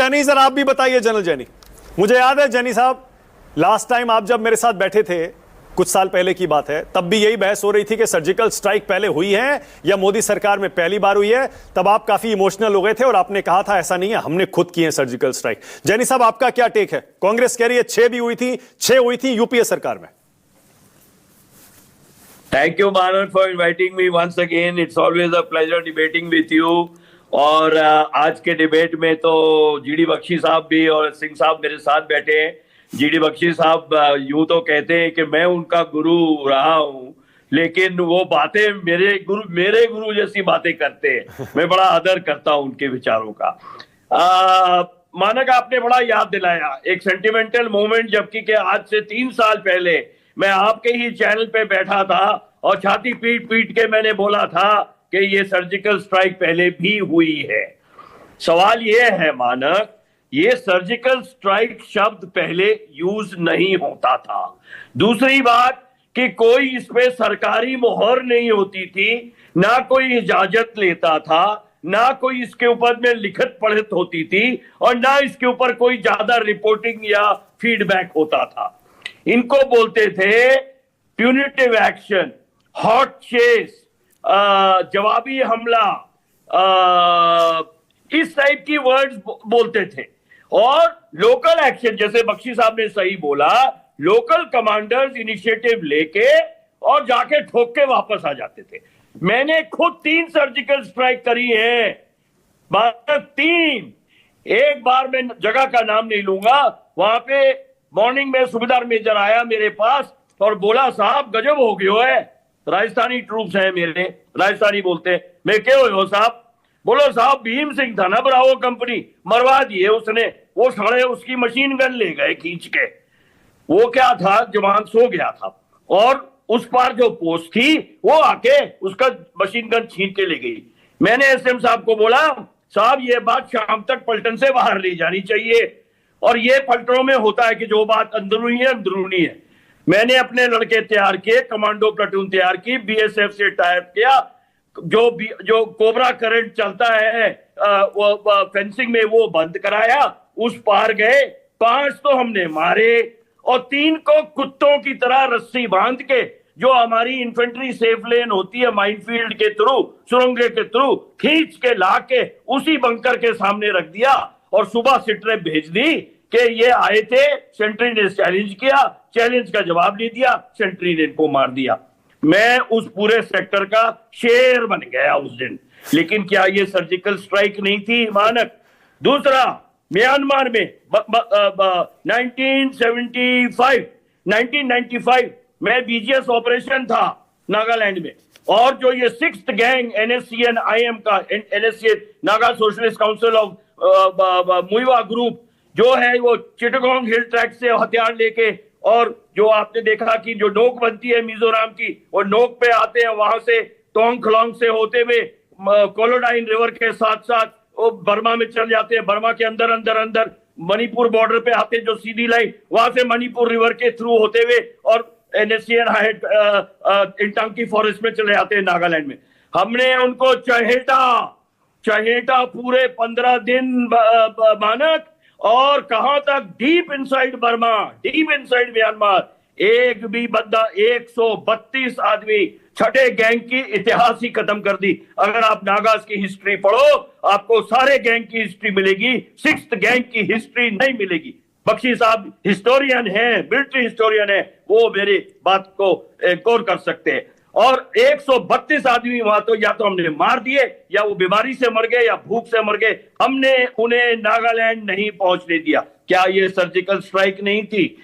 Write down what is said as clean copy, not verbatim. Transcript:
जैनी sir, आप भी बताइए। जनरल जैनी, मुझे याद है जैनी साहब, लास्ट टाइम आप जब मेरे साथ बैठे थे, कुछ साल पहले की बात है, तब भी यही बहस हो रही थी कि सर्जिकल स्ट्राइक पहले हुई है या मोदी सरकार में पहली बार हुई है। तब आप काफी इमोशनल हो गए थे और आपने कहा था ऐसा नहीं है, हमने खुद की है सर्जिकल स्ट्राइक। जैनी साहब, आपका क्या टेक है? कांग्रेस कह रही है 6 भी हुई थी, 6 हुई थी यूपीए सरकार में। Thank you, Manan, for inviting me once again. It's always a pleasure debating with you. और आज के डिबेट में तो जीडी बख्शी साहब भी और सिंह साहब मेरे साथ बैठे हैं। जीडी बख्शी साहब यूं तो कहते हैं कि मैं उनका गुरु रहा हूं, लेकिन वो बातें मेरे गुरु जैसी बातें करते हैं। मैं बड़ा आदर करता हूं उनके विचारों का। मानक, आपने बड़ा याद दिलाया एक सेंटिमेंटल मोमेंट, जबकि कि आज से 3 साल पहले मैं आपके ही चैनल पे बैठा था और छाती पीट पीट के मैंने बोला था कि ये सर्जिकल स्ट्राइक पहले भी हुई है। सवाल ये है मानक, ये सर्जिकल स्ट्राइक शब्द पहले यूज नहीं होता था। दूसरी बात कि कोई इस पे सरकारी मोहर नहीं होती थी, ना कोई इजाजत लेता था, ना कोई इसके ऊपर में लिखत पढ़त होती थी, और ना इसके ऊपर कोई ज्यादा रिपोर्टिंग या फीडबैक होता था। इनको बोलते थे प्यूनिटिव एक्शन, हॉट चेस, जवाबी हमला, इस टाइप की वर्ड्स बोलते थे। और लोकल एक्शन, जैसे बख्शी साहब ने सही बोला, लोकल कमांडर्स इनिशिएटिव लेके और जाके ठोक के वापस आ जाते थे। मैंने खुद 3 सर्जिकल स्ट्राइक करी है, 3। एक बार मैं जगह का नाम नहीं लूंगा, वहां पे मॉर्निंग में सूबेदार मेजर आया मेरे पास और बोला, साहब गजब हो गयो है, राजस्थानी ट्रूप्स हैं मेरे, राजस्थानी बोलते हैं। मैं क्या हो साहब? बोलो साहब भीम सिंह था ना, ब्रावो कंपनी, मरवा दिए उसने, वो साढ़े उसकी मशीन गन ले गए खींच के। वो क्या था, जवान सो गया था और उस पार जो पोस्ट थी वो आके उसका मशीन गन छीन के ले गई। मैंने एसएम साहब को बोला, साहब ये बात शाम तक पलटन से बाहर ले जानी चाहिए, और ये पलटनों में होता है कि जो बात अंदरूनी है अंदरूनी है। मैंने अपने लड़के तैयार किए, कमांडो प्लाटून तैयार की, बीएसएफ से टाइप किया, जो कोबरा करंट चलता है वो फेंसिंग में वो बंद कराया, उस पार गए। 5 तो हमने मारे और 3 को कुत्तों की तरह रस्सी बांध के, जो हमारी इन्फेंट्री सेफ लेन होती है माइनफील्ड के थ्रू, सुरंगे के थ्रू खींच के ला के उसी बंकर के सामने रख दिया और सुबह सिट्रेप भेज दी कि ये आए थे। सेंट्री ने चैलेंज किया, चैलेंज का जवाब नहीं दिया, सेंट्री ने इनको मार दिया। मैं उस पूरे सेक्टर का शेर बन गया उस दिन। लेकिन क्या ये सर्जिकल स्ट्राइक नहीं थी मानक? दूसरा, म्यांमार में 1995 में बीजीएस ऑपरेशन था नागालैंड में, और जो ये 6th गैंग NSCN IM का, NSCN Naga socialist council of Muivah group जो है, वो चिटगोंग हिल ट्रैक से हथियार लेके, और जो आपने देखा कि जो नोक बनती है मिजोरम की, वो नोक पे आते हैं, वहां से टोंग खलोंग से होते हुए कोलोडाइन रिवर के साथ साथ वो बर्मा में चल जाते हैं। बर्मा के अंदर अंदर अंदर मणिपुर बॉर्डर पे आते हैं, जो सीधी लाइन, वहां से मणिपुर रिवर के थ्रू होते हुए और NSCN इंटांकी फॉरेस्ट में चले जाते हैं नागालैंड में। हमने उनको चहेटा पूरे 15 दिन मानक, और कहां तक, deep inside Burma, deep inside Myanmar. एक भी बंदा, 132 आदमी, छठे गैंग की इतिहास ही खत्म कर दी। अगर आप नागास की हिस्ट्री पढ़ो, आपको सारे गैंग की हिस्ट्री मिलेगी, 6th गैंग की हिस्ट्री नहीं मिलेगी। बख्शी साहब हिस्टोरियन है, मिलिट्री हिस्टोरियन है, वो मेरी बात को गौर कर सकते हैं। और 132 आदमी वहां तो या तो हमने मार दिए, या वो बीमारी से मर गए, या भूख से मर गए। हमने उन्हें नागालैंड नहीं पहुंचने दिया। क्या ये सर्जिकल स्ट्राइक नहीं थी?